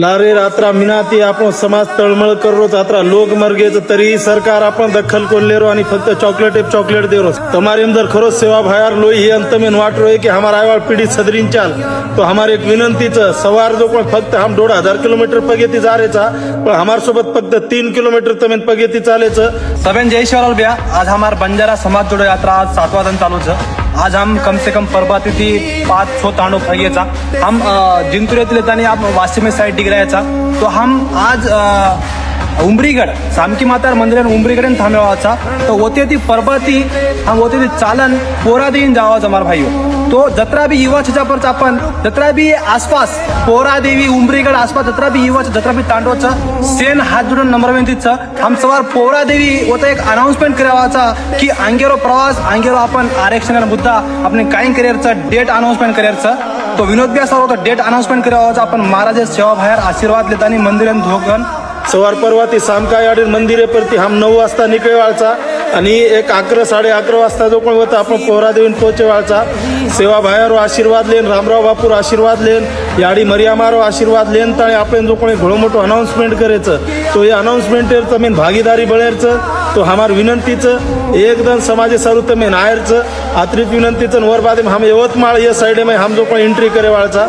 लारे रात्रा मिनाती आपण समाज तळमळ करो रात्रा लोक मरगेच तरी सरकार आपण दखल कोल्लेरो आणि फक्त चॉकलेट देरो तुम्हारे अंदर खरो सेवा भायार लोई ही अंत में वाट रहे कि हमारा आयवाळ पीढ़ी सदरीन चाल तो हमारे एक विनंती सवार जो पण फक्त हम 1.5 किलोमीटर पगेती जारेचा पण हमार सोबत फक्त 3 किलोमीटर तमेन पगेती चालेचं सबेन जय शिवलाल भैया। आज हमार बंजारा समाज जोड़ो यात्रा आज 7वां दिन चालू है। आज हम कम से कम परबाती थी 500 तांडो फैयेचा हम जिंतुरेतील येतानी आप वाशिमे साइड डिग्रायचा तो हम आज उमरीगड सामकी मातार मंदिर उमरीगड थांबवाचा तो होते ती परबाती हम होते ती चालन पोरा देवीन जावा जमार भाई तो जत्रा भी युवा छापर आपण जत्रा भी आसपास पोरा देवी उमरीगड आसपास जत्रा भी युवा जत्रा भी तांडोचा सेन हात जोडून नंबर विनंतीचा हम सवार पोरा देवी होता एक अनाउन्समेंट करावाचा की अंगेरो प्रवास अंगेरो आपण आरक्षण मुद्दा आपण काय करिअरचा डेट अनाउन्समेंट करिअरचा तो विनोद ब्या सर होता डेट अनाउन्समेंट करावाचा आपण महाराज सेवा बाहेर आशीर्वाद लेतानी मंदिरात धोगन सवार परवाती सामकायाडी मंदिरे परती हम 9 वाजता निकळवाचा आणि एक 11-11:30 वाजता जो पण होता आपण पोहरा देऊन पोहोचवाचा सेवा भायारो आशीर्वाद लेन रामराव बापूर आशीर्वाद लेन याडी मरियामारो आशीर्वाद लेन ताळे आपण जो कोणी घोडो मोठो अनाउन्समेंट करायचं तो हे अनाउन्समेंटेर तमेन भागीदारी बळेरचं तो हमार विनंतीचं एकदम समाजे सारू तमेन आयरचं आत्रित विनंतीचं वर बादे हम यवतमाळ या साइडे में हम जो पण एंट्री करे वाळचा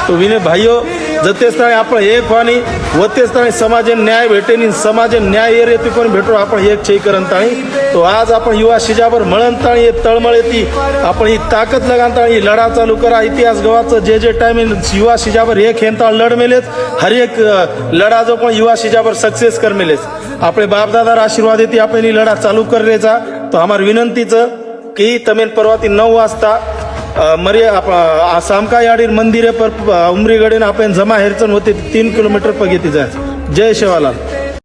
तो विने भाईयो जते स्थळी आपण एक व्हानी वते स्थळी समाजे न्याय भेटेनी समाजे न्याय येरे ती पण भेटो आपण एक छई करंताळी तो आज आपण युवा शिजावर मळंताळी तळमळ येती आपण ही ताकद लगांताळी लढा चालू करा इतिहास गवाचं जे टाइम युवा शिजावर एक हेंताळ लढ मेलेच हर एक लढा जो पण युवा शिजावर सक्सेस कर मेलेच आपले बापदादार आशीर्वाद येते आपण ही लढा चालू करेचा तो हमार विनंतीचं की तमेन परवाती 9 वाजता सामकायाडी मंदिरे पर उमरीगडे आपण जमा हेरचन होते 3 किलोमीटर पगेती जाय। जय शिवालाल।